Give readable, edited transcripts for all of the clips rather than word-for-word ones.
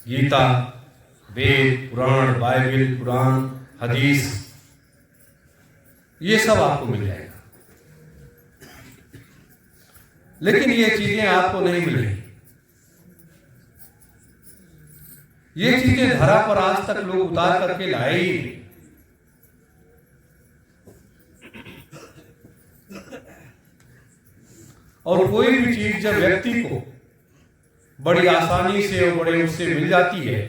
गीता, वेद, पुराण, Bible, Quran, हदीस, ये सब आपको मिल जाएगा। लेकिन ये चीजें आपको नहीं मिल रही। ये चीजें धरा पर आज तक लोग उतार करके लाए ही नहीं। और कोई भी चीज जब व्यक्ति को बड़ी आसानी से और बड़े उससे मिल जाती है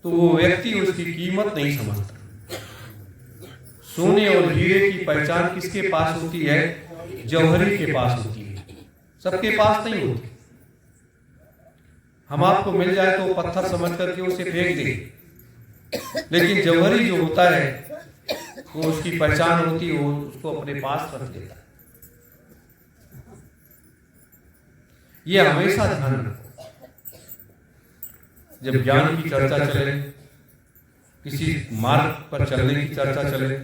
तो वो व्यक्ति उसकी कीमत नहीं समझता। सोने और हीरे की पहचान किसके पास होती है? जौहरी के पास होती है, सबके पास नहीं होती। हम आपको मिल जाए तो पत्थर समझ करके उसे फेंक दें, लेकिन जौहरी जो होता है वो उसकी पहचान होती है, वो उसको अपने पास रख देता है। ये हमेशा ध्यान रखो। जब ज्ञान की चर्चा चले, किसी मार्ग पर चलने की चर्चा चले,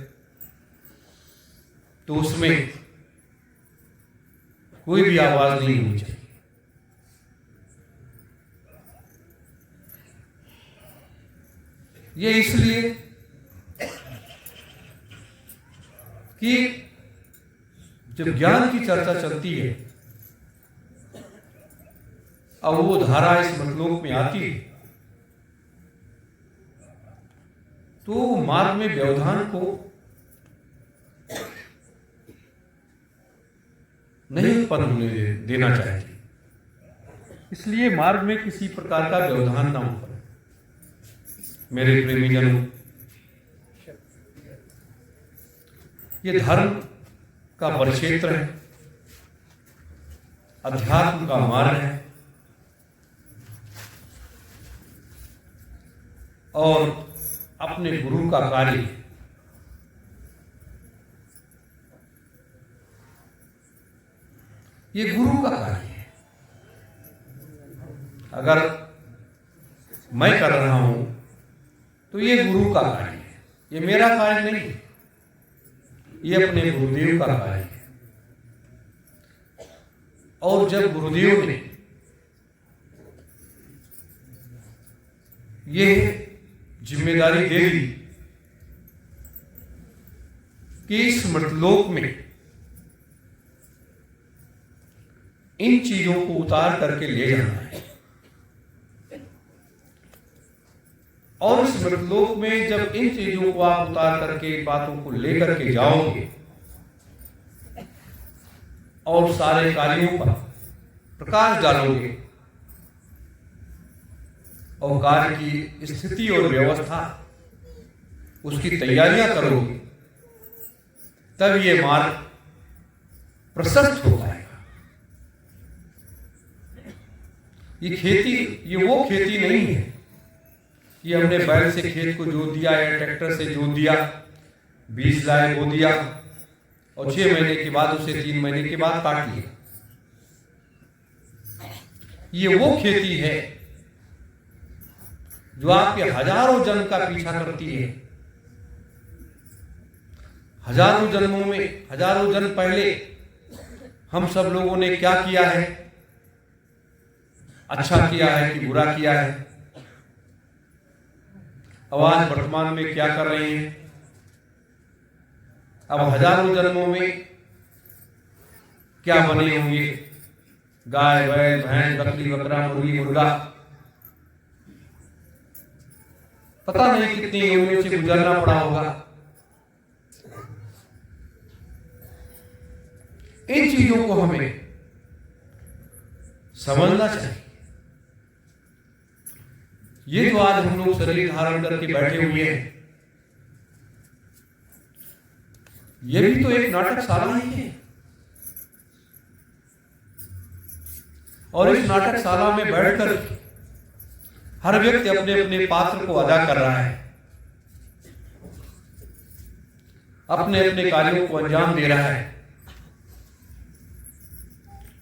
तो उसमें कोई भी आवाज नहीं होनी चाहिए। ये इसलिए कि जब ज्ञान की चर्चा चलती है, अब वो धारा इस मतलोक में आती है, तो मार्ग में व्यवधान को नहीं उत्पन्न होने देना चाहिए। इसलिए मार्ग में किसी प्रकार का व्यवधान ना हो। मेरे प्रेमीजनों, ये धर्म का परिक्षेत्र है, अध्यात्म का मार्ग है, और अपने गुरु का कार्य है। ये गुरु का कार्य है। अगर मैं कर रहा हूं तो ये गुरु का कार्य है, ये मेरा कार्य नहीं, ये अपने गुरुदेव का कार्य है। और जब गुरुदेव ने ये जिम्मेदारी दे दी कि इस मृतलोक में इन चीजों को उतार करके ले जाना है, और इस मृतलोक में जब इन चीजों को आप उतार करके बातों को लेकर के जाओगे और सारे कार्यों पर प्रकाश डालोगे और कार्य की स्थिति और व्यवस्था उसकी तैयारियां करोगे, तब ये मार्ग प्रशस्त हो पाएगा। ये खेती, ये वो खेती नहीं है कि हमने बैल से खेत को जोत दिया या ट्रैक्टर से जोत दिया, बीज लाए बो दिया और 6 महीने के बाद उसे 3 महीने के बाद काट लिया। ये वो खेती है जो आपके हजारों जन्म का पीछा करती है। हजारों जन्मों में, हजारों जन्म पहले हम सब लोगों ने क्या किया है? अच्छा किया है कि बुरा किया है? अब आज वर्तमान में क्या कर रहे हैं? अब हजारों जन्मों में क्या बने होंगे? गाय, बैल, भैंस, बकरी, बकरा, मुर्गी, मुर्गा, पता नहीं कितनी योनियों से गुजरना पड़ा होगा। इन चीजों को हमें समझना चाहिए। ये जो आज हम लोग शरीर धारण करके बैठे हुए हैं, ये भी तो एक नाटकशाला ही है, और इस नाटकशाला में बैठकर हर व्यक्ति अपने अपने पात्र को अदा कर रहा है, अपने अपने कार्यों को अंजाम दे रहा है,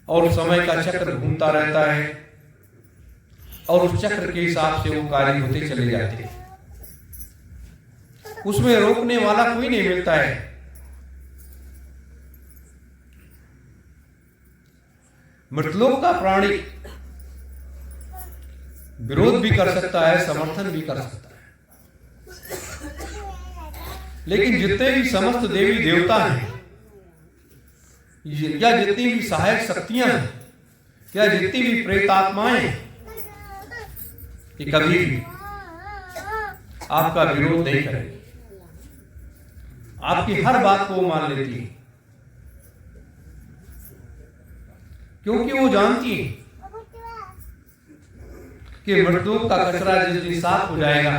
और समय का चक्र घूमता रहता है, और उस चक्र के हिसाब से वो कार्य होते चले जाते हैं। उसमें रोकने वाला कोई नहीं मिलता है। मृतलोक का प्राणी विरोध भी कर सकता है, समर्थन भी कर सकता है। लेकिन जितने भी समस्त देवी देवता हैं या जितनी भी सहायक शक्तियां हैं या जितनी भी प्रेतात्माएं हैं, ये कभी भी आपका विरोध नहीं करेगी। आपकी हर बात को मान लेती है, क्योंकि वो जानती है कि मृत्यु का कचरा जिस दिन साफ हो जाएगा,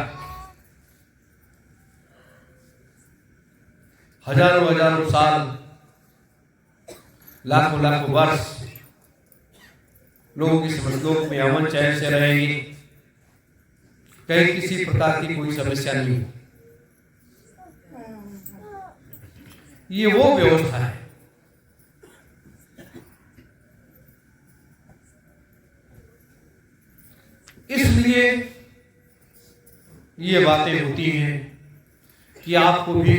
हजारों हजारों साल, लाखों लाखों वर्ष लोग इस मृतलोक में अमन चैन से रहेंगे, कहीं किसी प्रकार की कोई समस्या नहीं हो। ये वो व्यवस्था है। इसलिए ये बातें होती हैं कि आपको भी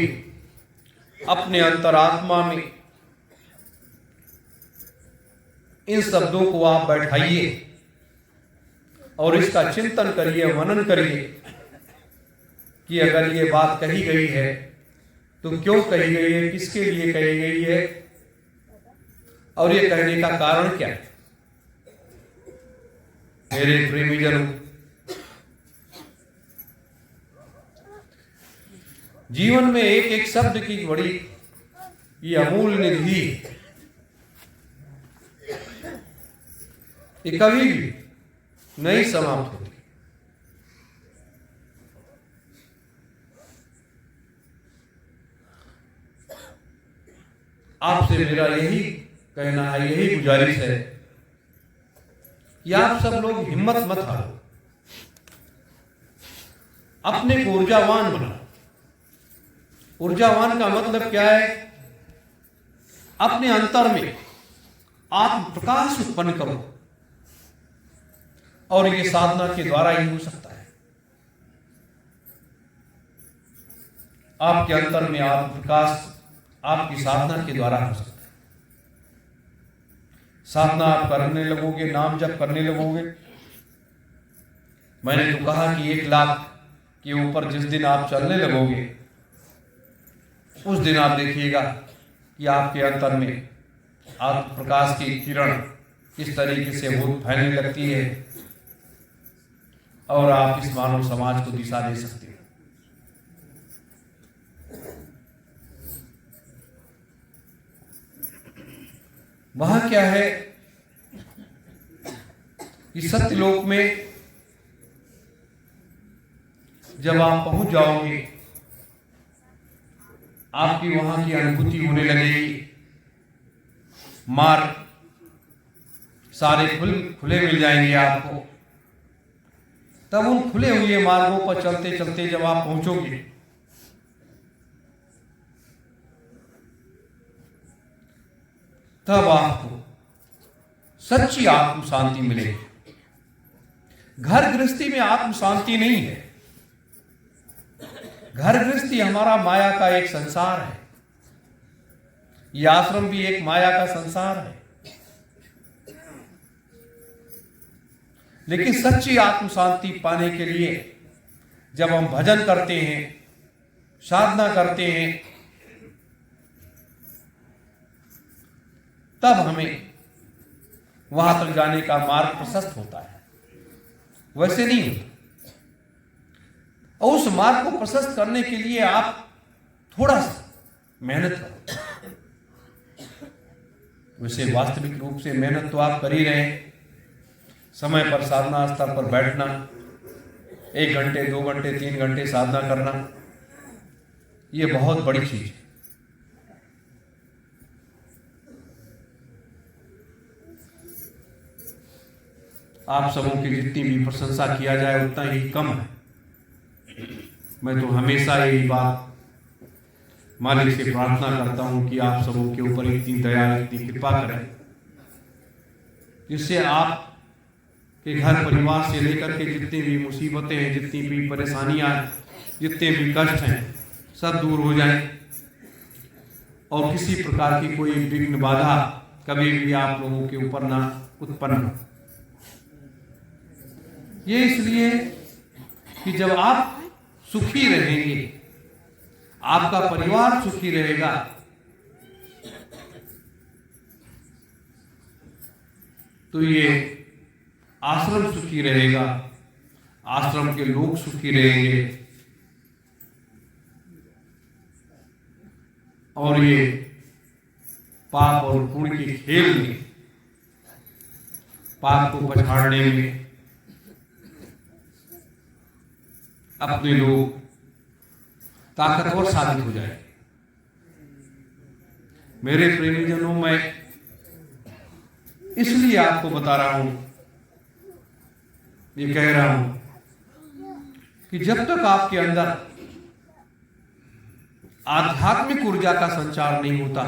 अपने अंतरात्मा में इन शब्दों को आप बैठाइए और इसका चिंतन करिए, मनन करिए कि अगर ये बात कही गई है तो क्यों कही गई है, किसके लिए कही गई है और ये कहने का कारण क्या है। मेरे प्रेमीजनों, जीवन में एक एक शब्द की बड़ी ये अमूल्य निधि है। ये कभी भी नहीं समाप्त होती। आपसे मेरा यही कहना है, यही गुजारिश है कि आप सब लोग हिम्मत मत हारो, अपने को ऊर्जावान बनाओ। ऊर्जावान का मतलब क्या है? अपने अंतर में आत्म प्रकाश उत्पन्न करो, और ये साधना के द्वारा ही हो सकता है। आपके अंतर में आत्म प्रकाश आपकी साधना के द्वारा हो सकता है। साधना आप करने लगोगे, नाम जप करने लगोगे। मैंने तो कहा कि 1 लाख के ऊपर जिस दिन आप चलने लगोगे, उस दिन आप देखिएगा कि आपके अंतर में आत्म प्रकाश की किरण इस तरीके से बहुत फैलने लगती है और आप इस मानव समाज को दिशा दे सकते हो। वहां क्या है कि सत्यलोक में जब आप पहुंच जाओगे, आपकी वहां की अनुभूति होने लगेगी। मार्ग सारे खुले मिल जाएंगे आपको। तब उन खुले हुए मार्गों पर चलते चलते जब आप पहुंचोगे, तब आपको सच्ची आत्म शांति मिलेगी। घर गृहस्थी में आत्म शांति नहीं है। घर गृहस्थी हमारा माया का एक संसार है। यह आश्रम भी एक माया का संसार है। लेकिन सच्ची आत्म शांति पाने के लिए जब हम भजन करते हैं, साधना करते हैं, तब हमें वहां तक जाने का मार्ग प्रशस्त होता है। वैसे नहीं होता। और उस मार्ग को प्रशस्त करने के लिए आप थोड़ा सा मेहनत करो। वैसे वास्तविक रूप से मेहनत तो आप कर ही रहे हैं। समय पर साधना स्तर पर बैठना, 1 घंटे 2 घंटे 3 घंटे साधना करना, ये बहुत बड़ी चीज है। आप सबों की जितनी भी प्रशंसा किया जाए उतना ही कम है। मैं तो हमेशा यही बात मालिक से प्रार्थना करता हूं कि आप सबों के ऊपर इतनी दया, इतनी कृपा करें, जिससे आप के घर परिवार से लेकर के जितनी भी मुसीबतें हैं, जितनी भी परेशानियां हैं, जितने भी कष्ट हैं, सब दूर हो जाएं और किसी प्रकार की कोई विघ्न बाधा कभी भी आप लोगों के ऊपर ना उत्पन्न हो। ये इसलिए कि जब आप सुखी रहेंगे, आपका परिवार सुखी रहेगा, तो ये आश्रम सुखी रहेगा, आश्रम के लोग सुखी रहेंगे, और ये पाप और पुण्य के खेल में, पाप को पछाड़ने में अपने लोग ताकतवर साबित हो जाए। मेरे प्रेमीजनों, मैं इसलिए आपको बता रहा हूं, ये कह रहा हूं कि जब तक आपके अंदर आध्यात्मिक ऊर्जा का संचार नहीं होता,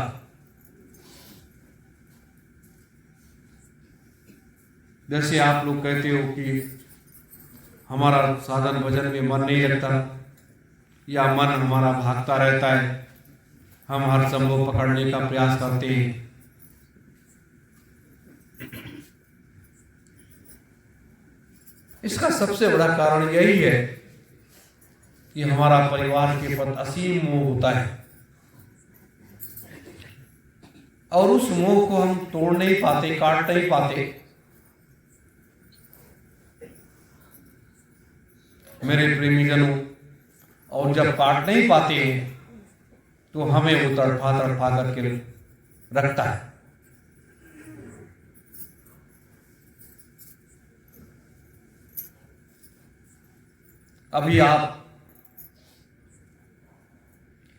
जैसे आप लोग कहते हो कि हमारा साधन भजन में मन नहीं लगता, या मन हमारा भागता रहता है, हम हर संभव पकड़ने का प्रयास करते हैं, इसका सबसे बड़ा कारण यही है कि हमारा परिवार के प्रति असीम मोह होता है, और उस मोह को हम तोड़ नहीं पाते, काट नहीं पाते। मेरे प्रेमीजनों, और जब काट नहीं पाते हैं तो हमें वो तड़फा करके रखता है। अभी आप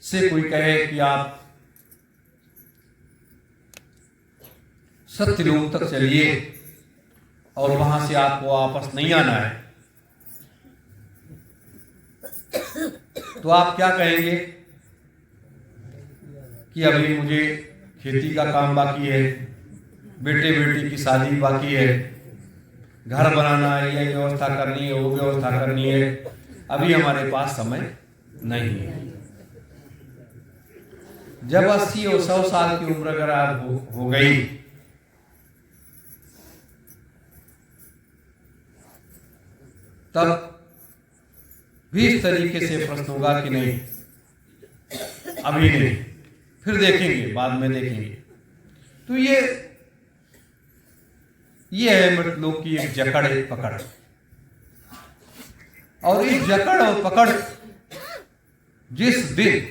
से कोई कहे कि आप सत्य लोक तक चलिए और वहां से आपको वापस नहीं आना है, तो आप क्या कहेंगे कि अभी मुझे खेती का काम बाकी है, बेटे बेटी की शादी बाकी है, घर बनाना है, ये व्यवस्था करनी है, वो व्यवस्था करनी है, अभी हमारे पास समय नहीं है। जब 80 और 100 साल की उम्र अगर आप हो गई, तब भी इस तरीके से प्रश्न होगा कि नहीं, अभी नहीं, फिर देखेंगे, बाद में देखेंगे। तो ये है मृत लोग की एक जकड़, एक पकड़, और इस जकड़ और पकड़ जिस दिन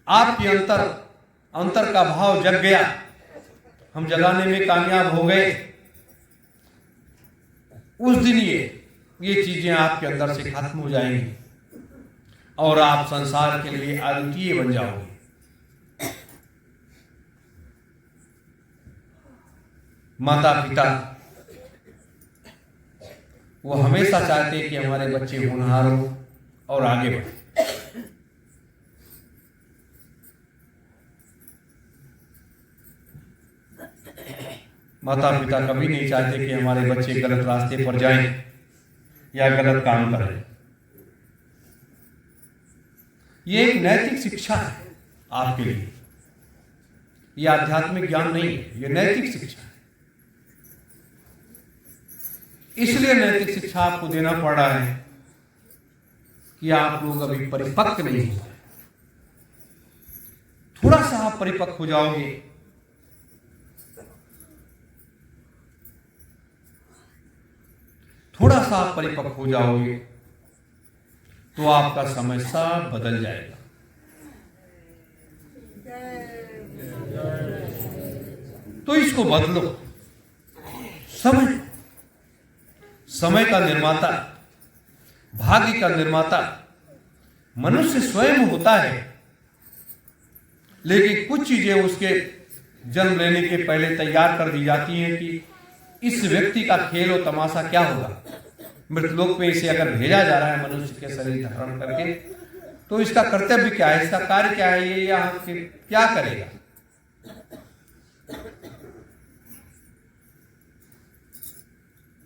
आपके अंतर का भाव जग गया, हम जगाने में कामयाब हो गए, उस दिन ये चीजें आपके अंदर से खत्म हो जाएंगी और आप संसार के लिए अद्वितीय बन जाओगे। माता पिता वो हमेशा चाहते हैं कि हमारे बच्चे होनहार हो और आगे बढ़े। माता पिता कभी नहीं चाहते कि हमारे बच्चे गलत रास्ते पर जाएं या गलत काम करें। ये एक नैतिक शिक्षा है आपके लिए, ये आध्यात्मिक ज्ञान नहीं है, ये नैतिक शिक्षा है। इसलिए नैतिक शिक्षा आपको देना पड़ रहा है कि आप लोग अभी परिपक्व नहीं हो। थोड़ा सा आप परिपक्व हो जाओगे, थोड़ा सा आप परिपक्व हो जाओगे तो आपका समय सब बदल जाएगा। तो इसको बदलो। समय का निर्माता, भाग्य का निर्माता मनुष्य स्वयं होता है, लेकिन कुछ चीजें उसके जन्म लेने के पहले तैयार कर दी जाती हैं कि इस व्यक्ति का खेल और तमाशा क्या होगा। मृतलोक में इसे अगर भेजा जा रहा है मनुष्य के शरीर धारण करके, तो इसका कर्तव्य क्या है, इसका कार्य क्या है, ये यहाँ क्या करेगा।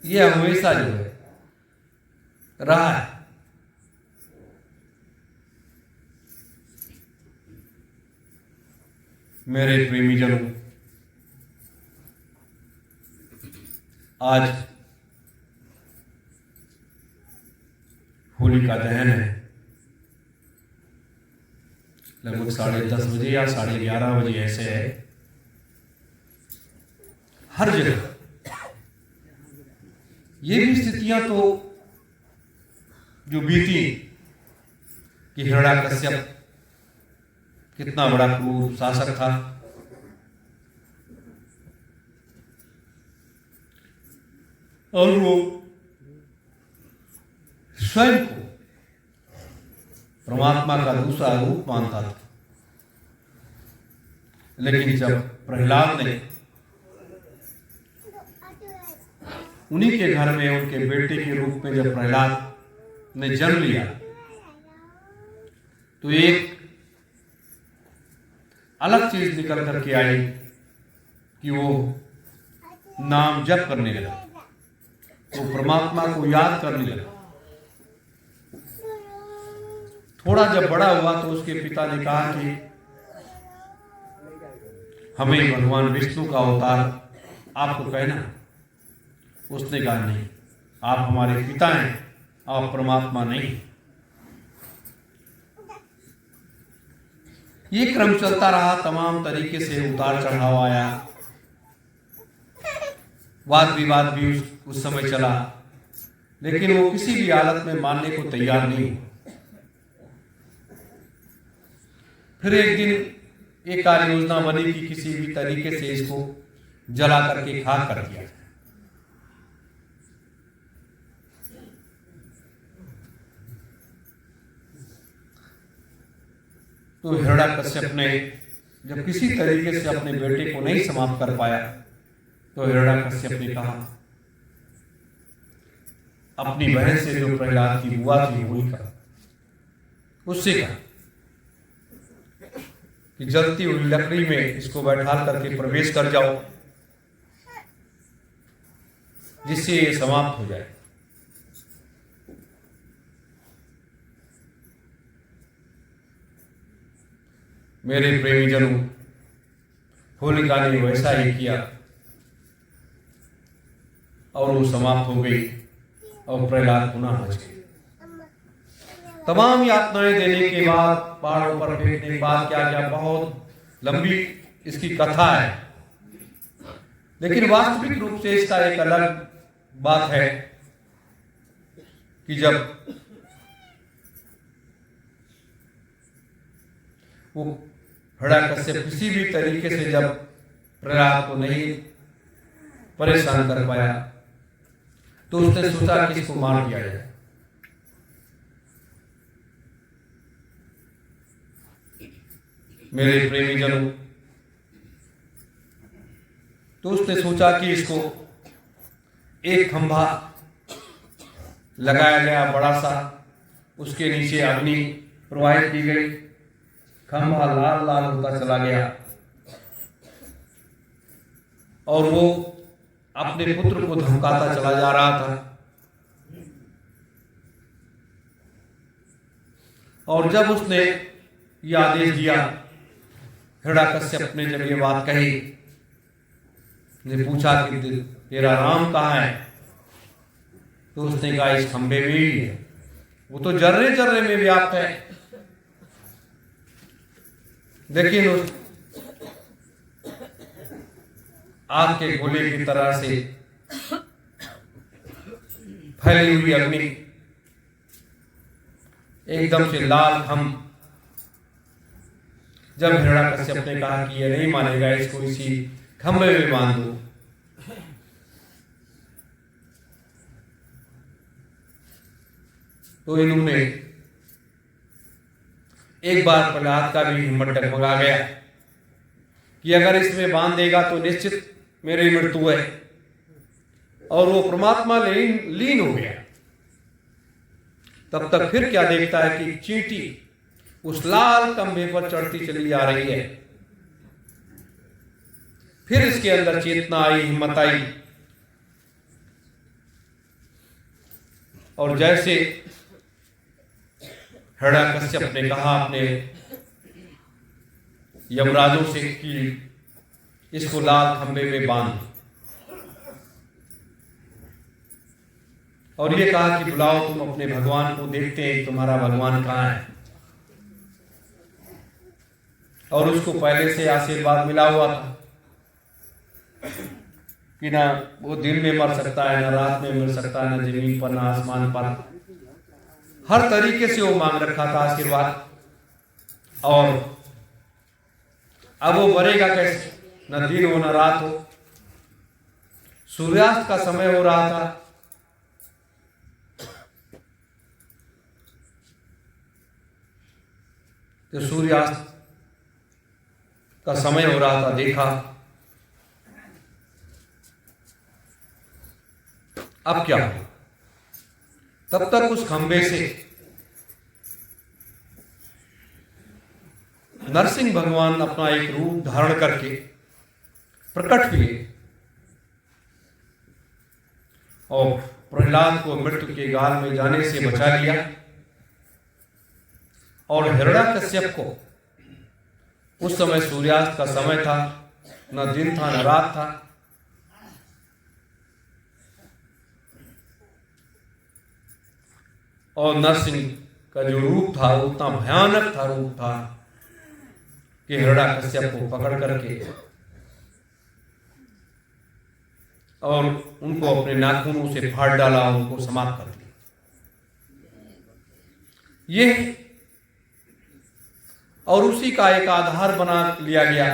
ये हमेशा जो है रहा है। मेरे प्रेमीजनों, आज होलिका दहन है, लगभग 10:30 बजे या 11:30 बजे ऐसे है। हर जगह ये भी स्थितियां तो जो बीती कि हिरण्याकश्यप कितना बड़ा क्रूर शासक था, और वो स्वयं को परमात्मा का दूसरा रूप मानता था। लेकिन जब प्रहलाद ने उन्हीं के घर में उनके बेटे के रूप में जब प्रहलाद ने जन्म लिया, तो एक अलग चीज निकल करके आई कि वो नाम जप करने लगा, वो परमात्मा को याद करने लगा। थोड़ा जब बड़ा हुआ तो उसके पिता ने कहा कि हमें भगवान विष्णु का अवतार आपको कहना। उसने कहा नहीं, आप हमारे पिता हैं, आप परमात्मा नहीं। ये क्रम चलता रहा, तमाम तरीके से उतार चढ़ाव आया, वाद विवाद भी उस समय चला, लेकिन वो किसी भी हालत में मानने को तैयार नहीं हुआ। फिर एक दिन एक कार्य योजना बनी कि किसी भी तरीके से इसको जला करके खाक कर दिया। तो हिरण्याकश्यप ने जब किसी तरीके से अपने बेटे को नहीं समाप्त कर पाया, तो हिरण्याकश्यप ने कहा अपनी बहन से, जो प्रहलाद की बुआ थी होलिका, उससे कहा कि जलती हुई लकड़ी में इसको बैठा करके प्रवेश कर जाओ, जिससे ये समाप्त हो जाए। मेरे प्रेमी जनों, होलिका ने वैसा ही किया और वो समाप्त हो गई और प्रहलाद पुनः बच गए। तमाम यातनाएं देने के बाद, पहाड़ों पर फेंकने के बाद, क्या क्या बहुत लंबी इसकी कथा है, लेकिन वास्तविक रूप से इसका एक अलग बात है कि जब वो हिरण्याकश्यप किसी भी तरीके से जब प्रहलाद को नहीं परेशान कर पाया, तो उसने सोचा कि इसको मार दिया जाए। मेरे प्रेमी जनों, तो उसने सोचा कि इसको एक खंभा लगाया गया बड़ा सा, उसके नीचे अग्नि प्रवाहित की गई, खंभा लाल लाल होता चला गया और वो अपने पुत्र को धमकाता चला जा रहा था। और जब उसने यह आदेश दिया, हिरण्याकश्यप ने जब ये बात कही, ने पूछा कि तेरा राम कहाँ है, तो उसने कहा इस खंबे में ही है, वो तो जर्रे जर्रे में व्याप्त है। लेकिन उस आग के गोले की तरह से फैली हुई अग्नि एकदम से लाल खंभ, जब हिरण्याकश्यप ने कहा कि ये नहीं मानेगा, इसको इसी खंभे में बांध दो, तो इन्होंने एक बार प्रहलाद का भी हिम्मत डगमगा गया कि अगर इसमें बांध देगा तो निश्चित मेरी मृत्यु है, और वो परमात्मा लीन हो गया। तब तक फिर क्या देखता है कि चींटी उस लाल खंभे पर चढ़ती चली जा रही है। फिर इसके अंदर चेतना आई, हिम्मत आई, और जैसे हिरण्याकश्यप ने कहा अपने यमराजों से कि इसको लाल खंभे में बांध, और ये कहा कि बुलाओ तुम अपने भगवान को, देखते हैं तुम्हारा भगवान कहाँ है। और उसको पहले से आशीर्वाद मिला हुआ था कि ना वो दिन में मर सकता है, ना रात में मर सकता है, ना जमीन पर, ना आसमान पर। हर तरीके से वो मांग रखा था आशीर्वाद। और अब वो मरेगा कैसे? न दिन हो न रात हो, सूर्यास्त का समय हो रहा था। तो सूर्यास्त का समय हो रहा था, देखा अब क्या हो। तब तक उस खंबे से नरसिंह भगवान अपना एक रूप धारण करके प्रकट हुए और प्रहलाद को मृत्यु के गाल में जाने से बचा लिया। और हिरण्याकश्यप को, उस समय सूर्यास्त का समय था, न दिन था न रात था, और नरसिंह का जो रूप था उतना भयानक था, रूप था कि हिरण्याकश्यप को पकड़ करके और उनको अपने नाखूनों से फाड़ डाला, उनको समाप्त कर दिया। ये और उसी का एक आधार बना लिया गया।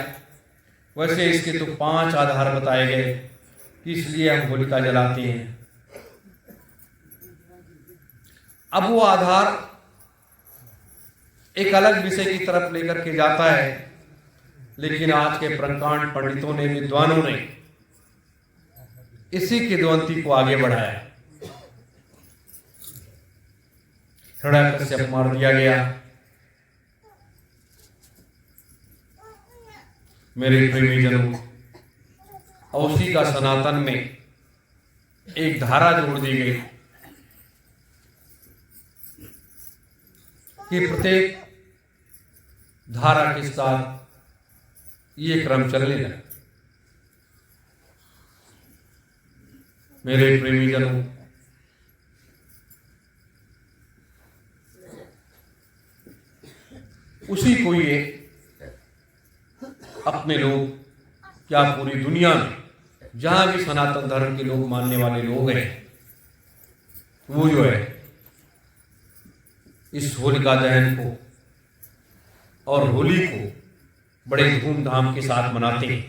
वैसे इसके तो 5 आधार बताए गए कि इसलिए हम होलिका जलाते हैं। अब वो आधार एक अलग विषय की तरफ लेकर के जाता है, लेकिन आज के प्रकांड पंडितों ने, विद्वानों ने इसी की द्वंती को आगे बढ़ाया। हिरण्याकश्यप मार दिया गया। मेरे प्रेमीजनों, और उसी का सनातन में एक धारा जोड़ दी गई कि प्रत्येक धारा के साथ ये क्रम चलने लगा। मेरे प्रेमीजनों, उसी को ये अपने लोग, क्या पूरी दुनिया में जहां भी सनातन धर्म के लोग मानने वाले लोग हैं, वो जो है इस होलिका दहन को और होली को बड़े धूमधाम के साथ मनाते हैं।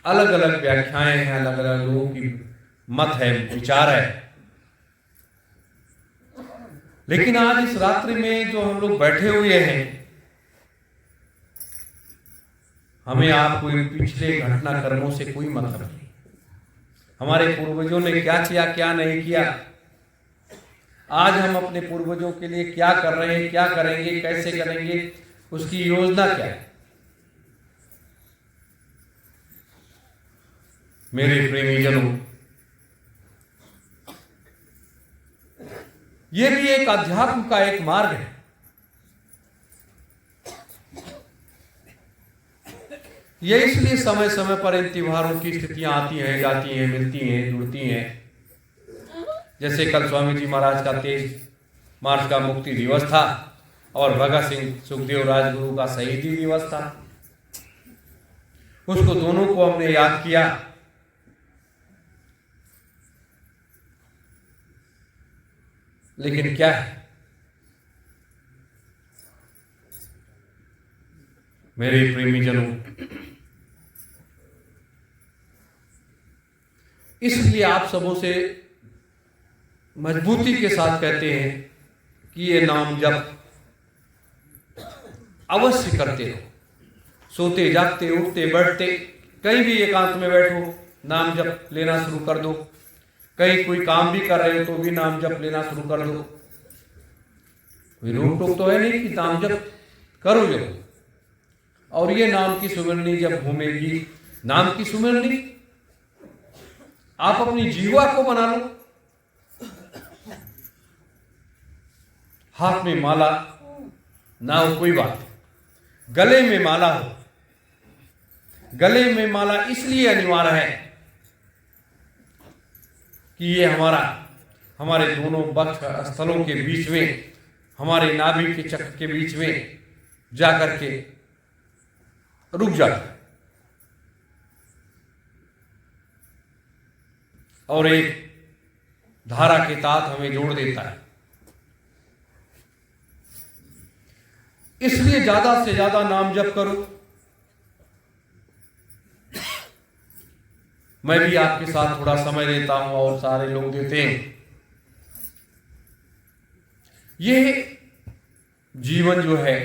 अलग अलग व्याख्याएं हैं, अलग अलग लोगों की मत है, विचार है, लेकिन आज इस रात्रि में जो हम लोग बैठे हुए हैं, हमें आपको इन पिछले घटनाक्रमों से कोई मतलब नहीं। हमारे पूर्वजों ने क्या किया, क्या नहीं किया, आज हम अपने पूर्वजों के लिए क्या कर रहे हैं, क्या करेंगे, कैसे करेंगे, उसकी योजना क्या है। मेरे प्रेमीजनों, ये भी एक अध्यात्म का एक मार्ग है। ये इसलिए समय समय पर इन त्योहारों की स्थितियां आती हैं, जाती हैं, मिलती हैं, जुड़ती हैं। जैसे कल स्वामी जी महाराज का 23 मार्च का मुक्ति दिवस था और भगत सिंह सुखदेव राजगुरु का शहीदी दिवस था। उसको दोनों को हमने याद किया। लेकिन क्या है मेरे प्रेमीजनों, इसलिए आप सबों से मजबूती के साथ कहते हैं कि ये नाम जप अवश्य करते रहो। सोते जागते, उठते बैठते, कहीं भी एकांत में बैठो, नाम जप लेना शुरू कर दो। कहीं कोई काम भी कर रहे हो तो भी नाम जप लेना शुरू कर दो। कोई रोक टोक तो है नहीं कि नाम जप करो जो। और ये नाम की सुमिरनी जब घूमेगी, नाम की सुमिरनी आप अपनी जीवा को बना लो। हाथ में माला ना हो कोई बात, गले में माला हो। गले में माला इसलिए अनिवार्य है कि ये हमारे दोनों वक्ष स्थलों के बीच में, हमारे नाभि के चक्र के बीच में जाकर के रुक जाता है और एक धारा के साथ हमें जोड़ देता है। इसलिए ज्यादा से ज्यादा नाम जप करो। मैं भी आपके साथ थोड़ा समय देता हूं और सारे लोग देते हैं। ये जीवन जो है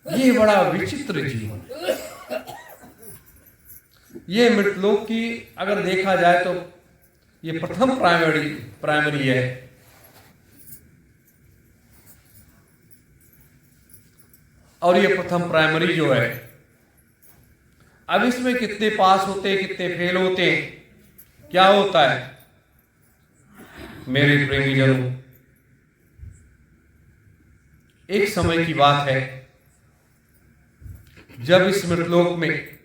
ये बड़ा विचित्र जीवन है। ये मृतलोक की अगर देखा जाए तो ये प्रथम प्राइमरी है। और ये प्रथम प्राइमरी जो है, अब इसमें कितने पास होते हैं, कितने फेल होते हैं, क्या होता है मेरे प्रेमी जनों, एक समय की बात है जब इस मृतलोक में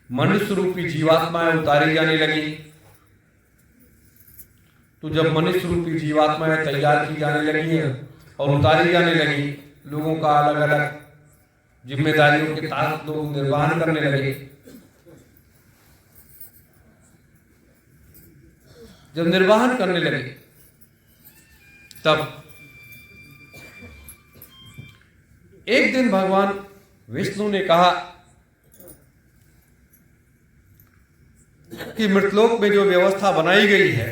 मनुष्य रूपी जीवात्माएं उतारी जाने लगी। तो जब मनुष्य रूपी जीवात्माएं तैयार की जाने लगी और उतारी जाने लगी, लोगों का अलग अलग जिम्मेदारियों के तहत लोग निर्वहन करने लगे। जब निर्वहन करने लगे तब एक दिन भगवान विष्णु ने कहा कि मृतलोक में जो व्यवस्था बनाई गई है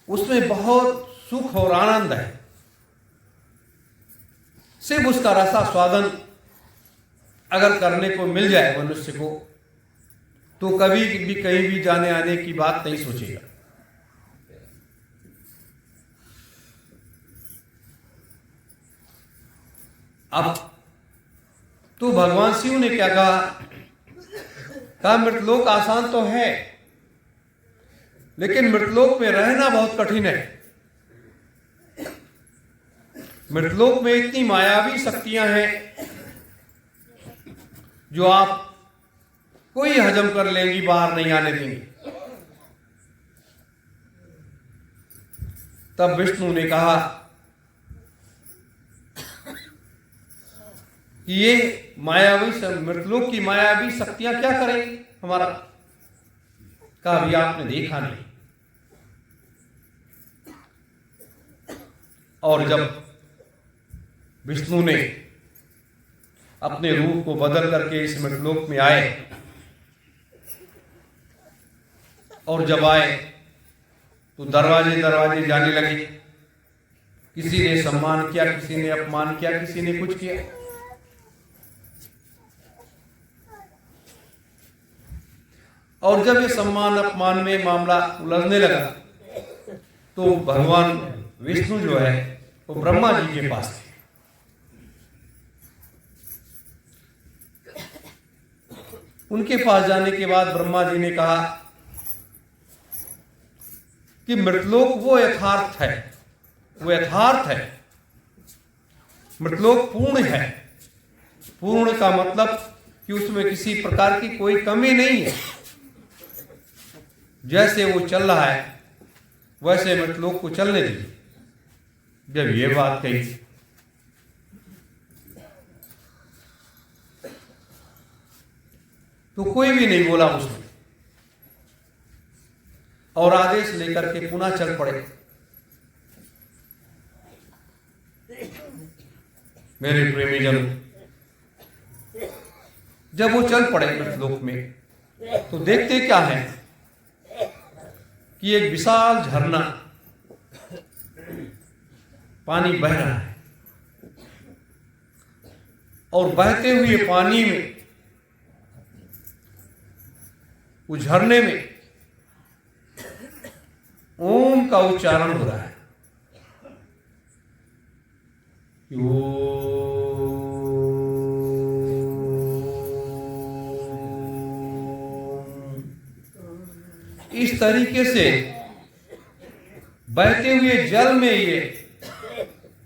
उसमें बहुत सुख और आनंद है। सिर्फ उसका रसास्वादन अगर करने को मिल जाए मनुष्य को तो कभी भी कहीं भी जाने आने की बात नहीं सोचेगा। अब तो भगवान शिव ने क्या कहा मृतलोक आसान तो है लेकिन मृतलोक में रहना बहुत कठिन है। मृतलोक में इतनी मायावी शक्तियां हैं जो आप कोई हजम कर लेंगी, बाहर नहीं आने देंगी। तब विष्णु ने कहा कि ये मायावी मृतलोक की मायावी शक्तियां क्या करेंगी हमारा, कहा अभी आपने देखा नहीं। और जब विष्णु ने अपने रूप को बदल करके इस मृतलोक में आए और जब आए तो दरवाजे दरवाजे जाने लगे। किसी ने सम्मान किया, किसी ने अपमान किया, किसी ने कुछ किया। और जब ये सम्मान अपमान में मामला उलझने लगा तो भगवान विष्णु जो है वो ब्रह्मा जी के पास थे। उनके पास जाने के बाद ब्रह्मा जी ने कहा कि मृतलोक वो यथार्थ है, वो यथार्थ है। मृतलोक पूर्ण है। पूर्ण का मतलब कि उसमें किसी प्रकार की कोई कमी नहीं है। जैसे वो चल रहा है वैसे मृतलोक को चलने दीजिए। जब ये बात कही तो कोई भी नहीं बोला उसमें और आदेश लेकर के पुनः चल पड़े। मेरे प्रेमी जन, जब वो चल पड़े मृतलोक में तो देखते क्या है कि एक विशाल झरना पानी बह रहा है और बहते हुए पानी में, उस झरने में ओम का उच्चारण हो रहा है। इस तरीके से बहते हुए जल में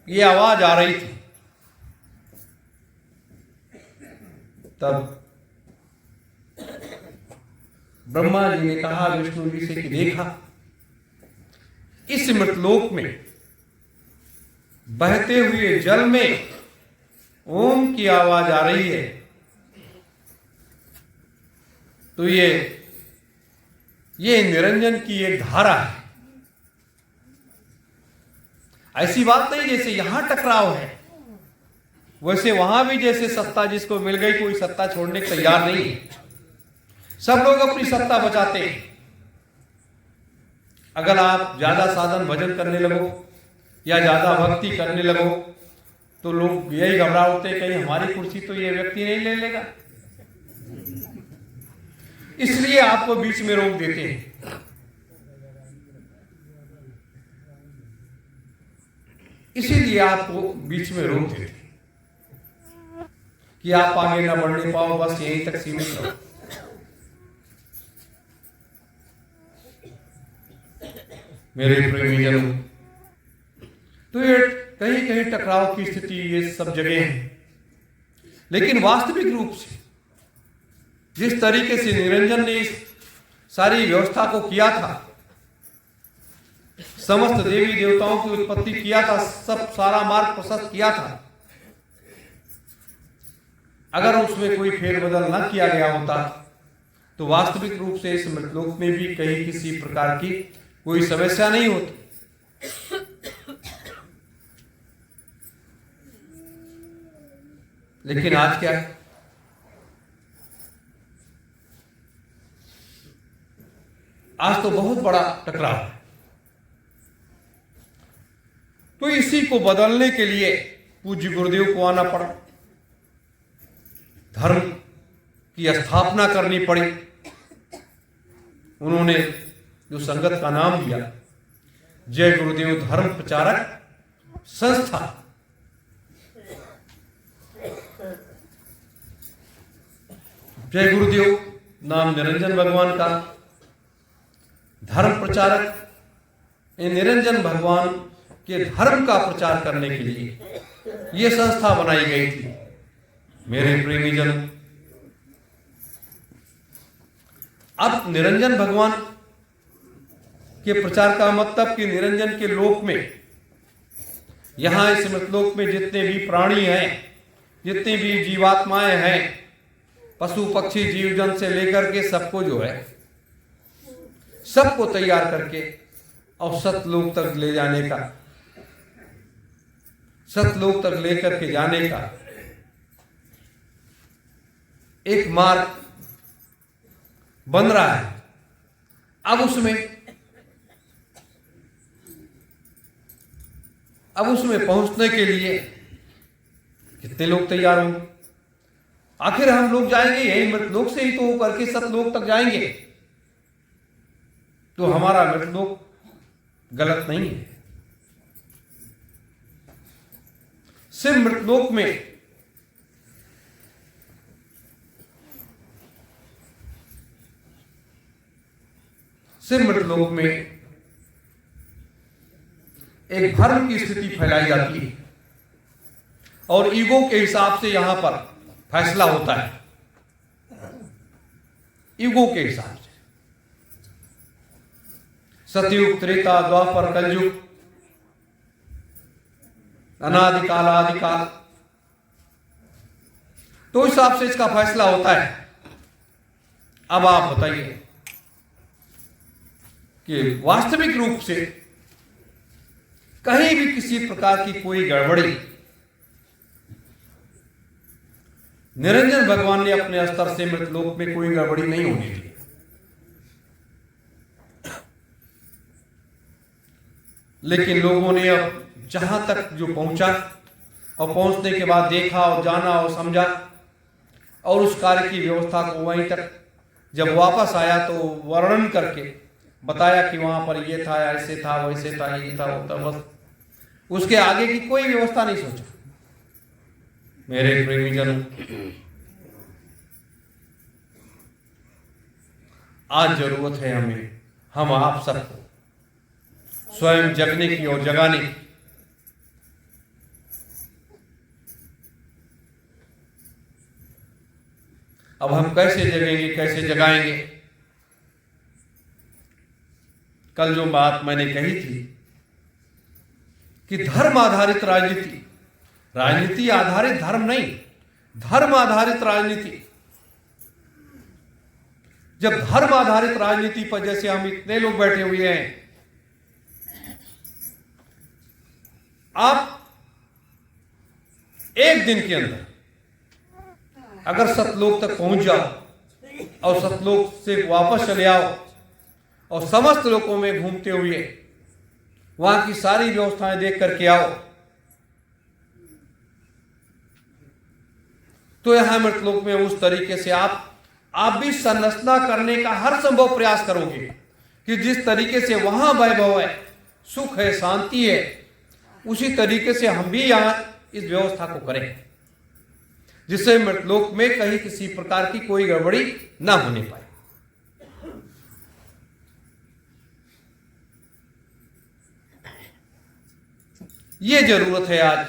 ये आवाज आ रही थी। तब ब्रह्मा जी ने कहा विष्णु जी से कि देखा, इस मृतलोक में बहते हुए जल में ओम की आवाज आ रही है, तो ये निरंजन की एक धारा है। ऐसी बात नहीं जैसे यहां टकराव है, वैसे वहां भी जैसे सत्ता जिसको मिल गई कोई सत्ता छोड़ने को तैयार नहीं है। सब लोग अपनी सत्ता बचाते हैं। अगर आप ज्यादा साधन भजन करने लगो या ज्यादा भक्ति करने लगो तो लोग यही घबरा उठते कहीं हमारी कुर्सी तो ये व्यक्ति नहीं ले लेगा, इसलिए आपको बीच में रोक देते हैं। इसीलिए आपको बीच में रोक देते हैं कि आप आगे ना बढ़ने पाओ, बस यहीं तक सीमित रहो। मेरे प्रेमीजनों, तो ये कहीं कहीं टकराव की स्थिति ये सब जगह है, लेकिन वास्तविक रूप से जिस तरीके से निरंजन ने इस सारी व्यवस्था को किया था, समस्त देवी देवताओं की उत्पत्ति किया था, सब सारा मार्ग प्रशस्त किया था, अगर उसमें कोई फेरबदल न किया गया होता तो वास्तविक रूप से इस मृतलोक में भी कहीं किसी प्रकार की कोई समस्या नहीं होती। लेकिन आज क्या है, आज तो बहुत बड़ा टकराव है। तो इसी को बदलने के लिए पूज्य गुरुदेव को आना पड़ा, धर्म की स्थापना करनी पड़ी। उन्होंने जो संगत का नाम दिया जय गुरुदेव धर्म प्रचारक संस्था। जय गुरुदेव नाम निरंजन भगवान का, धर्म प्रचारक निरंजन भगवान के धर्म का प्रचार करने के लिए यह संस्था बनाई गई थी। मेरे प्रेमीजन, अब निरंजन भगवान के प्रचार का मतलब कि निरंजन के लोक में, यहां इस मृतलोक में जितने भी प्राणी हैं, जितनी भी जीवात्माएं हैं, पशु पक्षी जीव जंतु से लेकर के सबको जो है सबको तैयार करके और सतलोक तक ले जाने का, सतलोक तक लेकर के जाने का एक मार्ग बन रहा है। अब उसमें पहुंचने के लिए कितने लोग तैयार होंगे? आखिर हम लोग जाएंगे यही मृतलोक से ही तो होकर के सतलोक तक जाएंगे, तो हमारा मृतलोक गलत नहीं है। सिर्फ मृतलोक में एक धर्म की स्थिति फैलाई जाती है और ईगो के हिसाब से यहां पर फैसला होता है। ईगो के हिसाब से सतयुग, त्रेता, द्वापर, कलयुग, अनादिकाल, आदिकाल, तो हिसाब से इसका फैसला होता है। अब आप बताइए कि वास्तविक रूप से कहीं भी किसी प्रकार की कोई गड़बड़ी निरंजन भगवान ने अपने स्तर से मृतलोक में कोई गड़बड़ी नहीं होने दी। लेकिन लोगों ने अब जहां तक जो पहुंचा और पहुंचने के बाद देखा और जाना और समझा और उस कार्य की व्यवस्था को वहीं तक जब वापस आया तो वर्णन करके बताया कि वहां पर ये था, ऐसे था, वैसे था, ये था, वो था, बस उसके आगे की कोई व्यवस्था नहीं सोचा। मेरे प्रेमीजनों, आज जरूरत है हम आप सबको स्वयं जगने की और जगाने की। अब हम कैसे जगेंगे, कैसे जगाएंगे? कल जो बात मैंने कही थी कि धर्म आधारित राजनीति, राजनीति आधारित धर्म नहीं, धर्म आधारित राजनीति। जब धर्म आधारित राजनीति पर जैसे हम इतने लोग बैठे हुए हैं, आप एक दिन के अंदर अगर सतलोक तक पहुंच जाओ और सतलोक से वापस चले आओ और समस्त लोकों में घूमते हुए वहां की सारी व्यवस्थाएं देख करके आओ, तो यहां मृतलोक में उस तरीके से आप भी संरचना करने का हर संभव प्रयास करोगे कि जिस तरीके से वहां वैभव है, सुख है, शांति है, उसी तरीके से हम भी यहां इस व्यवस्था को करें, जिससे मृतलोक में कहीं किसी प्रकार की कोई गड़बड़ी ना होने पाए। ये जरूरत है आज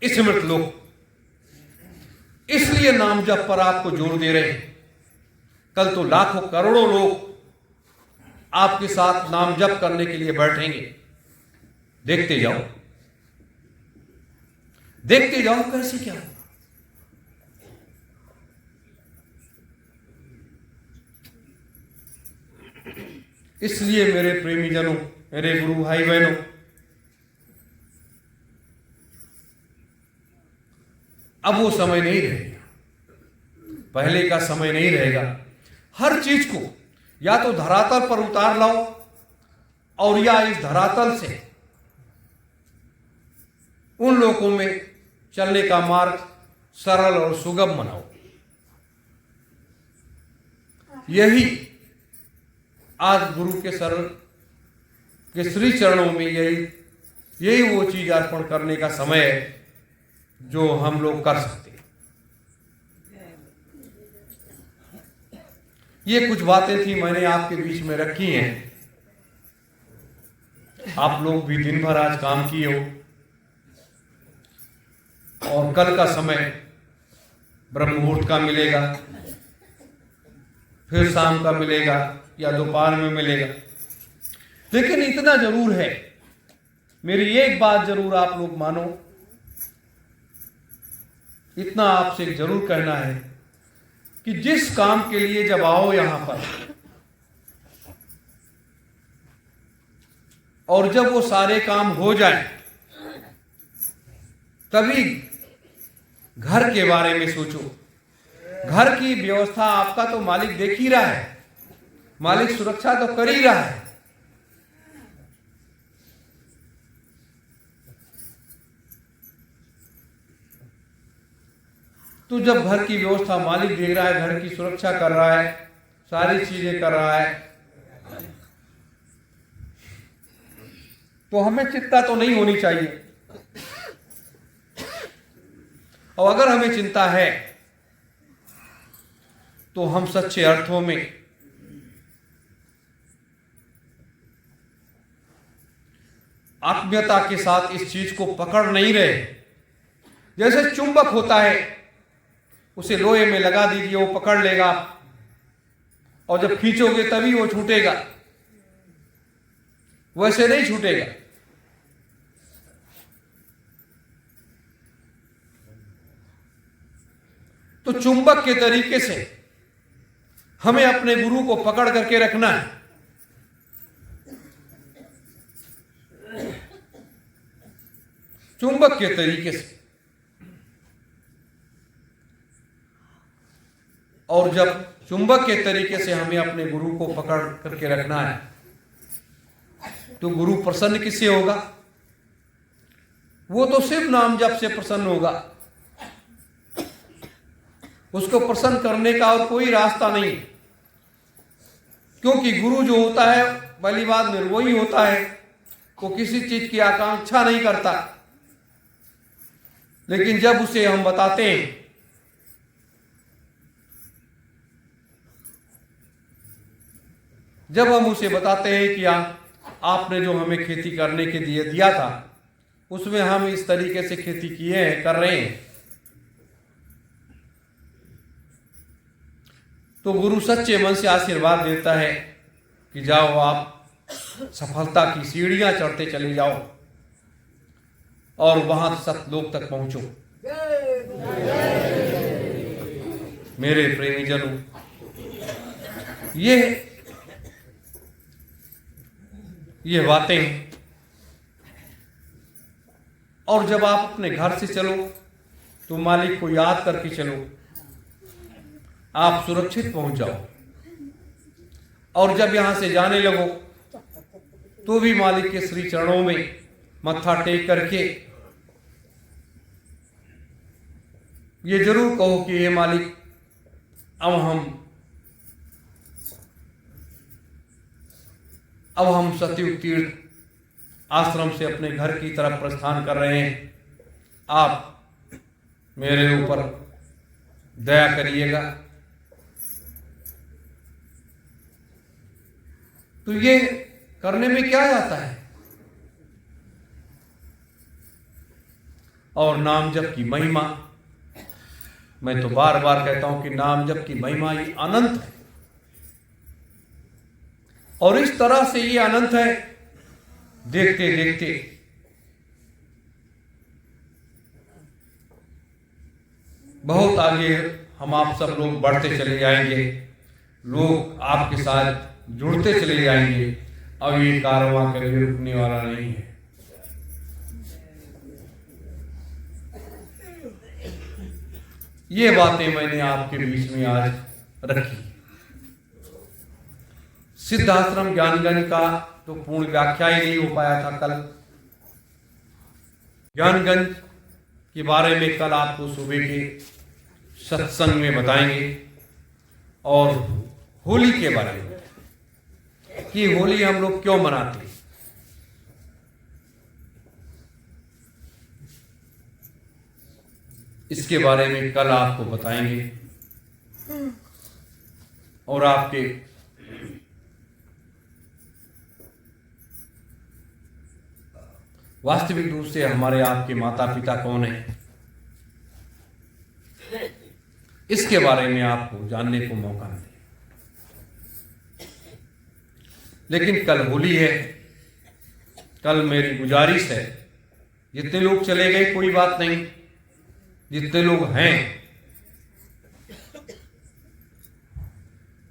इस मृतलोक, इसलिए नाम जप पर आपको जोर दे रहे हैं। कल तो लाखों करोड़ों लोग आपके साथ नाम जप करने के लिए बैठेंगे। देखते जाओ, देखते जाओ कैसे क्या होगा। इसलिए मेरे प्रेमी जनों, मेरे गुरु भाई बहनों, अब वो समय नहीं रहेगा, पहले का समय नहीं रहेगा। हर चीज को या तो धरातल पर उतार लाओ और या इस धरातल से उन लोगों में चलने का मार्ग सरल और सुगम बनाओ। यही आज गुरु के सरल के श्री चरणों में यही वो चीज अर्पण करने का समय है जो हम लोग कर सकते हैं। ये कुछ बातें थी मैंने आपके बीच में रखी हैं। आप लोग भी दिन भर आज काम किए हो और कल का समय ब्रह्म मुहूर्त का मिलेगा, फिर शाम का मिलेगा या दोपहर में मिलेगा। लेकिन इतना जरूर है, मेरी एक बात जरूर आप लोग मानो, इतना आपसे जरूर कहना है कि जिस काम के लिए जब आओ यहां पर और जब वो सारे काम हो जाएं, तभी घर के बारे में सोचो। घर की व्यवस्था आपका तो मालिक देख ही रहा है, मालिक सुरक्षा तो कर ही रहा है। तो जब घर की व्यवस्था मालिक देख रहा है, घर की सुरक्षा कर रहा है, सारी चीजें कर रहा है, तो हमें चिंता तो नहीं होनी चाहिए। और अगर हमें चिंता है तो हम सच्चे अर्थों में आत्मीयता के साथ इस चीज को पकड़ नहीं रहे। जैसे चुंबक होता है, उसे लोहे में लगा दीजिए, वो पकड़ लेगा और जब खींचोगे तभी वो छूटेगा, वैसे नहीं छूटेगा। तो चुंबक के तरीके से हमें अपने गुरु को पकड़ करके रखना है। चुंबक के तरीके से। और जब चुंबक के तरीके से हमें अपने गुरु को पकड़ करके रखना है, तो गुरु प्रसन्न किससे होगा? वो तो सिर्फ नाम जप से प्रसन्न होगा। उसको प्रसन्न करने का और कोई रास्ता नहीं, क्योंकि गुरु जो होता है पहली बात निर्मोही होता है, वो किसी चीज की आकांक्षा नहीं करता। लेकिन जब उसे हम बताते हैं जब हम उसे बताते हैं कि आपने जो हमें खेती करने के लिए दिया था, उसमें हम इस तरीके से खेती किए हैं, कर रहे हैं, तो गुरु सच्चे मन से आशीर्वाद देता है कि जाओ आप सफलता की सीढ़ियां चढ़ते चले जाओ और वहां सतलोक तक पहुंचो। मेरे प्रेमी जनों, ये बातें हैं। और जब आप अपने घर से चलो तो मालिक को याद करके चलो, आप सुरक्षित पहुंच जाओ। और जब यहां से जाने लगो तो भी मालिक के श्री चरणों में मत्था टेक करके ये जरूर कहो कि ये मालिक, अब हम सतयुग तीर्थ आश्रम से अपने घर की तरफ प्रस्थान कर रहे हैं। आप मेरे ऊपर दया करिएगा। तो ये करने में क्या जाता है? और नाम जप की महिमा, मैं तो बार बार कहता हूं कि नाम जप की महिमा ये अनंत है। और इस तरह से ये अनंत है, देखते देखते बहुत आगे हम आप सब लोग बढ़ते चले जाएंगे, लोग आपके साथ जुड़ते चले जाएंगे। अब ये कारवां कभी रुकने वाला नहीं है। ये बातें मैंने आपके बीच में आज रखी। सिद्धाश्रम ज्ञानगंज का तो पूर्ण व्याख्या ही नहीं हो पाया था कल। ज्ञानगंज के बारे में कल आपको सुबह के सत्संग में बताएंगे। और होली के बारे में कि होली हम लोग क्यों मनाते हैं, इसके बारे में कल आपको बताएंगे। और आपके वास्तविक रूप से हमारे आपके माता पिता कौन है, इसके बारे में आपको जानने को मौका मिले। लेकिन कल होली है। कल मेरी गुजारिश है, जितने लोग चले गए कोई बात नहीं, जितने लोग हैं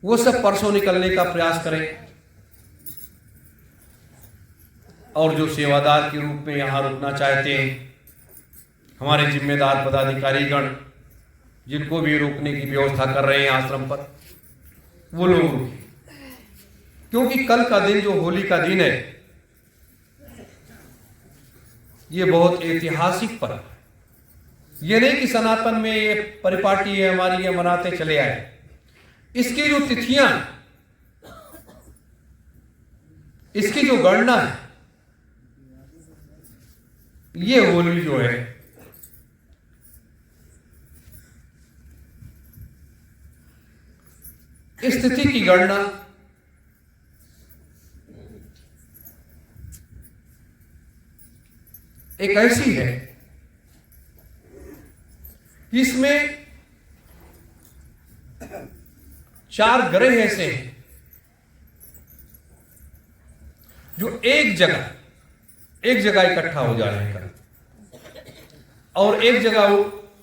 वो सब परसों निकलने का प्रयास करें। और जो सेवादार के रूप में यहां रुकना चाहते हैं, हमारे जिम्मेदार पदाधिकारीगण जिनको भी रोकने की व्यवस्था कर रहे हैं आश्रम पर, वो लोग रुके। क्योंकि कल का दिन जो होली का दिन है, ये बहुत ऐतिहासिक पर्व है। ये नहीं कि सनातन में ये परिपाटी है हमारी, ये मनाते चले आए। इसकी जो तिथियां, इसकी जो गणना है, ये होली जो है इस तिथि की गणना एक ऐसी है कि इसमें 4 ग्रह ऐसे हैं जो एक जगह इकट्ठा हो जा रहे हैं और एक जगह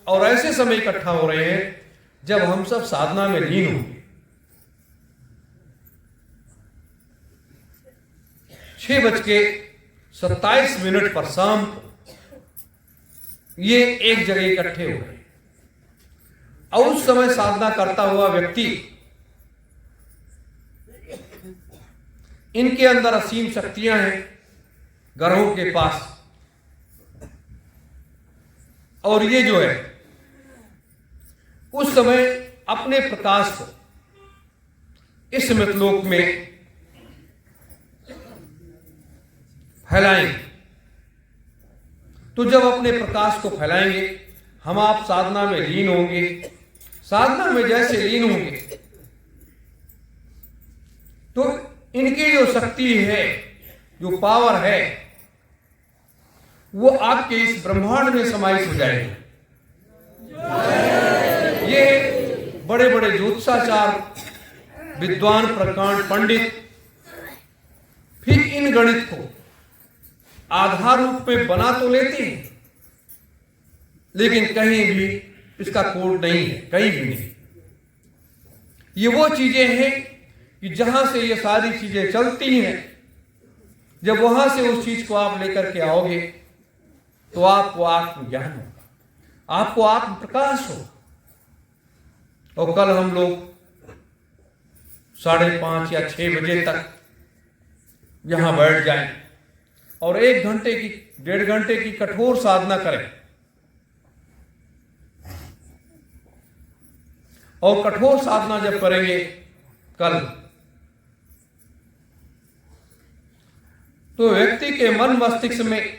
और ऐसे समय इकट्ठा हो रहे हैं जब हम सब साधना में लीन होंगे। 6:27 पर शाम ये एक जगह इकट्ठे हो गए। और उस समय साधना करता हुआ व्यक्ति, इनके अंदर असीम शक्तियां हैं ग्रहों के पास, और ये जो है उस समय अपने प्रकाश को इस मृतलोक में फैलाएंगे। तो जब अपने प्रकाश को फैलाएंगे, हम आप साधना में लीन होंगे। साधना में जैसे लीन होंगे तो इनकी जो शक्ति है, जो पावर है, वो आपके इस ब्रह्मांड में समाहित हो जाएगी। ये बड़े बड़े ज्योतिषाचार, विद्वान, प्रकांड पंडित फिर इन गणित को आधार रूप में बना तो लेते हैं, लेकिन कहीं भी इसका कोड नहीं है, कहीं भी नहीं। ये वो चीजें हैं कि जहां से ये सारी चीजें चलती हैं, जब वहां से उस चीज को आप लेकर के आओगे तो आपको आत्मज्ञान होगा, आपको आत्म प्रकाश होगा। और कल हम लोग 5:30 या 6 बजे तक यहां बैठ जाएं और 1 घंटे की 1.5 घंटे की कठोर साधना करें। और कठोर साधना जब करेंगे कल, तो व्यक्ति के मन मस्तिष्क में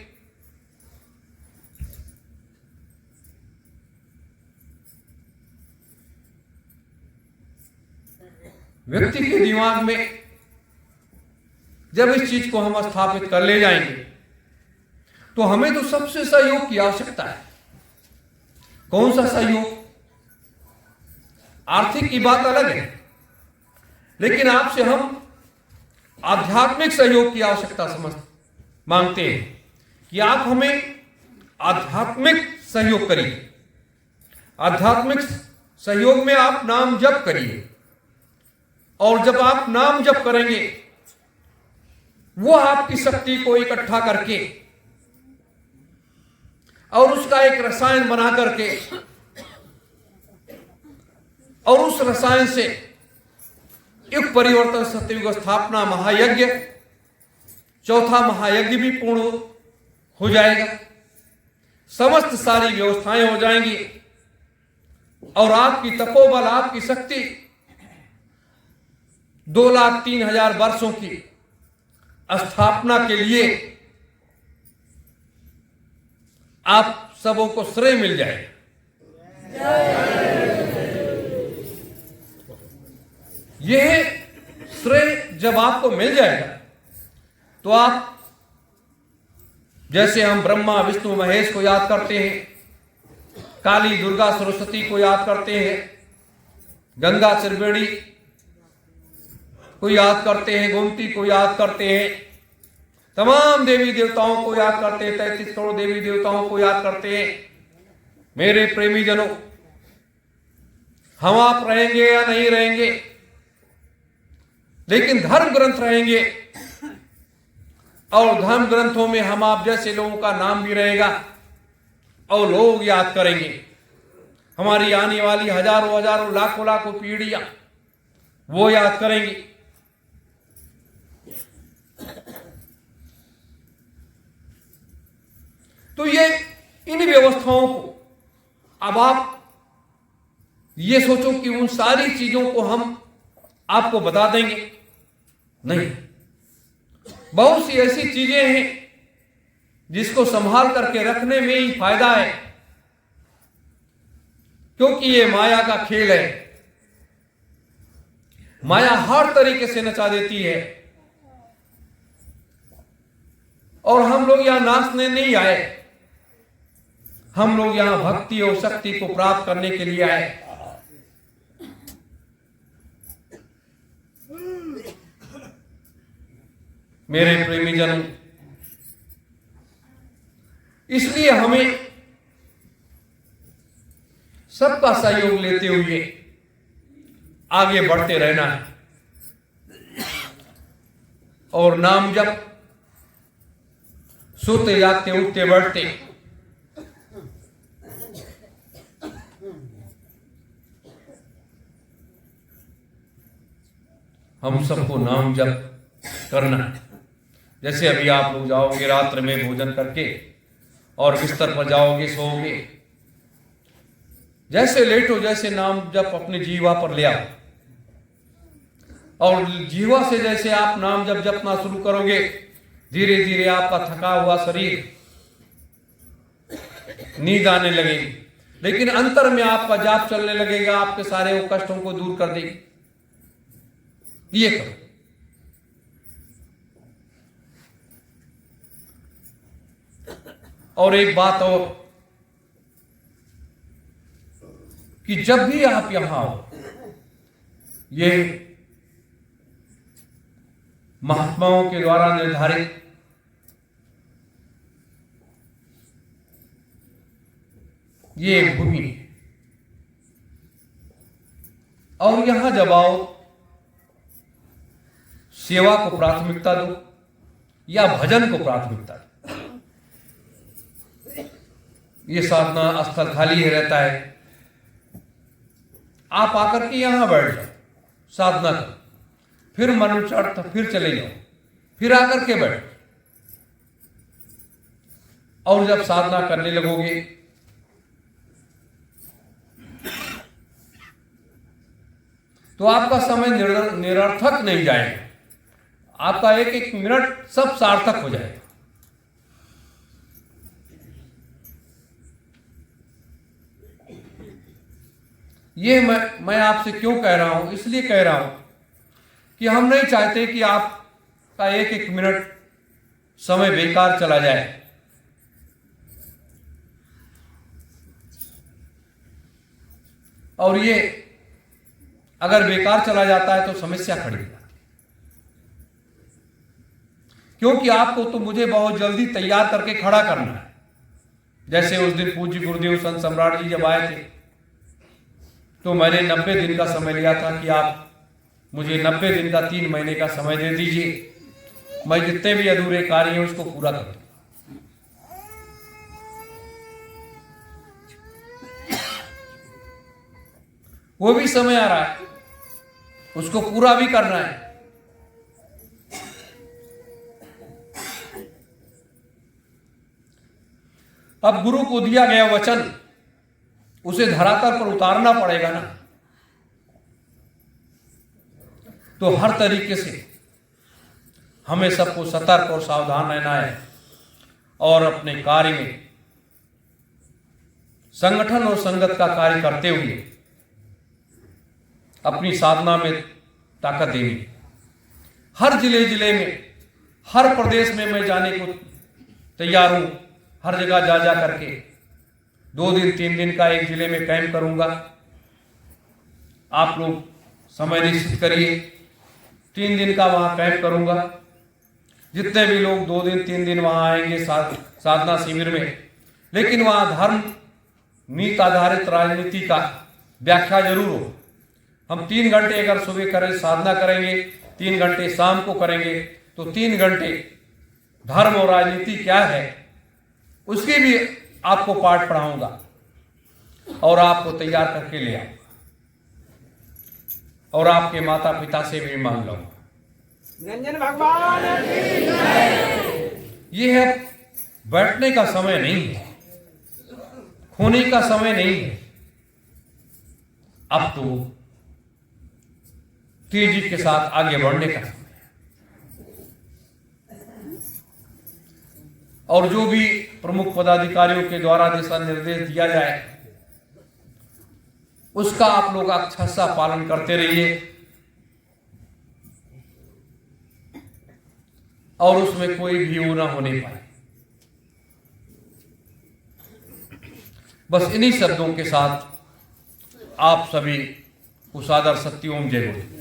व्यक्ति के दिमाग में जब इस चीज को हम स्थापित कर ले जाएंगे तो हमें तो सबसे सहयोग की आवश्यकता है। कौन सा सहयोग? आर्थिक की बात अलग है, लेकिन आपसे हम आध्यात्मिक सहयोग की आवश्यकता मांगते हैं कि आप हमें आध्यात्मिक सहयोग करिए। आध्यात्मिक सहयोग में आप नाम जप करिए, और जब आप नाम जप करेंगे वो आपकी शक्ति को इकट्ठा करके और उसका एक रसायन बना करके, और उस रसायन से युग परिवर्तन सत्ययुग स्थापना महायज्ञ, चौथा महायज्ञ भी पूर्ण हो जाएगा। समस्त सारी व्यवस्थाएं हो जाएंगी और आपकी तपोबल, आपकी शक्ति 2,03,000 वर्षों की स्थापना के लिए आप सबों को श्रेय मिल जाएगा। यह श्रेय जब आपको मिल जाएगा तो आप, जैसे हम ब्रह्मा विष्णु महेश को याद करते हैं, काली दुर्गा सरस्वती को याद करते हैं, गंगा त्रिवेणी को याद करते हैं, गोमती को याद करते हैं, तमाम देवी देवताओं को याद करते हैं, 33 करोड़ देवी देवताओं को याद करते हैं। मेरे प्रेमी जनों, हम आप रहेंगे या नहीं रहेंगे, लेकिन धर्म ग्रंथ रहेंगे और धर्म ग्रंथों में हम आप जैसे लोगों का नाम भी रहेगा और लोग याद करेंगे। हमारी आने वाली हजारों हजारों लाखों लाखों पीढ़ियां वो याद करेंगी। तो ये इन व्यवस्थाओं को, अब आप ये सोचो कि उन सारी चीजों को हम आपको बता देंगे, नहीं। बहुत सी ऐसी चीजें हैं जिसको संभाल करके रखने में ही फायदा है, क्योंकि ये माया का खेल है। माया हर तरीके से नचा देती है और हम लोग यहां नाचने नहीं आए, हम लोग यहां भक्ति और शक्ति को प्राप्त करने के लिए आए। मेरे प्रेमी जन, इसलिए हमें सबका सहयोग लेते हुए आगे बढ़ते रहना है। और नाम जप, सोते जागते उठते बैठते हम सबको नाम जप करना है। जैसे अभी आप लोग जाओगे रात्र में भोजन करके और बिस्तर पर जाओगे, सोओगे, जैसे लेटो, जैसे नाम जप अपने जीवा पर ले आओ, और जीवा से जैसे आप नाम जप जपना शुरू करोगे, धीरे धीरे आपका थका हुआ शरीर नींद आने लगेगी, लेकिन अंतर में आपका जाप चलने लगेगा, आपके सारे वो कष्टों को दूर कर देगी। ये करो। और एक बात और, कि जब भी आप यहां हो, ये महात्माओं के द्वारा निर्धारित ये भूमि है। और यहां जब आओ, सेवा को प्राथमिकता दो या भजन को प्राथमिकता दो। ये साधना स्थल खाली रहता है, आप आकर के यहां बैठ जाओ, साधना करो, फिर मन चढ़ता फिर चले जाओ, फिर आकर के बैठो। और जब साधना करने लगोगे तो आपका समय निरर्थक नहीं जाएगा, आपका एक एक मिनट सब सार्थक हो जाएगा। ये मैं आपसे क्यों कह रहा हूं, इसलिए कह रहा हूं कि हम नहीं चाहते कि आपका एक एक मिनट समय बेकार चला जाए। और ये अगर बेकार चला जाता है तो समस्या खड़ी हो जाती है, क्योंकि आपको तो मुझे बहुत जल्दी तैयार करके खड़ा करना है। जैसे उस दिन पूज्य गुरुदेव संत सम्राट जी जब आए थे तो मैंने 90 दिन का समय लिया था कि आप मुझे 90 दिन का 3 महीने का समय दे दीजिए, मैं जितने भी अधूरे कार्य हैं उसको पूरा कर दूं। वो भी समय आ रहा है, उसको पूरा भी करना है। अब गुरु को दिया गया वचन उसे धरातल पर उतारना पड़ेगा ना। तो हर तरीके से हमें सबको सतर्क और सावधान रहना है और अपने कार्य में संगठन और संगत का कार्य करते हुए अपनी साधना में ताकत देनी। हर जिले में, हर प्रदेश में मैं जाने को तैयार हूं। हर जगह जा करके 2 दिन 3 दिन का एक जिले में कैंप करूंगा। आप लोग समय निश्चित करिए, 3 दिन का वहां कैंप करूंगा। जितने भी लोग 2 दिन 3 दिन वहां आएंगे साधना शिविर में, लेकिन वहां धर्म नीति आधारित राजनीति का व्याख्या जरूर हो। हम 3 घंटे अगर सुबह करें साधना करेंगे, 3 घंटे शाम को करेंगे, तो 3 घंटे धर्म और राजनीति क्या है उसकी भी आपको पाठ पढ़ाऊंगा और आपको तैयार करके ले आऊंगा और आपके माता पिता से भी मांग लूंगा। रंजन भगवान ये है बैठने का समय नहीं है, खोने का समय नहीं है। अब तो तेजी के साथ आगे बढ़ने का समय है। और जो भी प्रमुख पदाधिकारियों के द्वारा दिशा निर्देश दिया जाए उसका आप लोग अच्छा सा पालन करते रहिए और उसमें कोई भी वो ना होने पाए। बस इन्हीं शब्दों के साथ आप सभी को सादर सत्योम जय गुरु।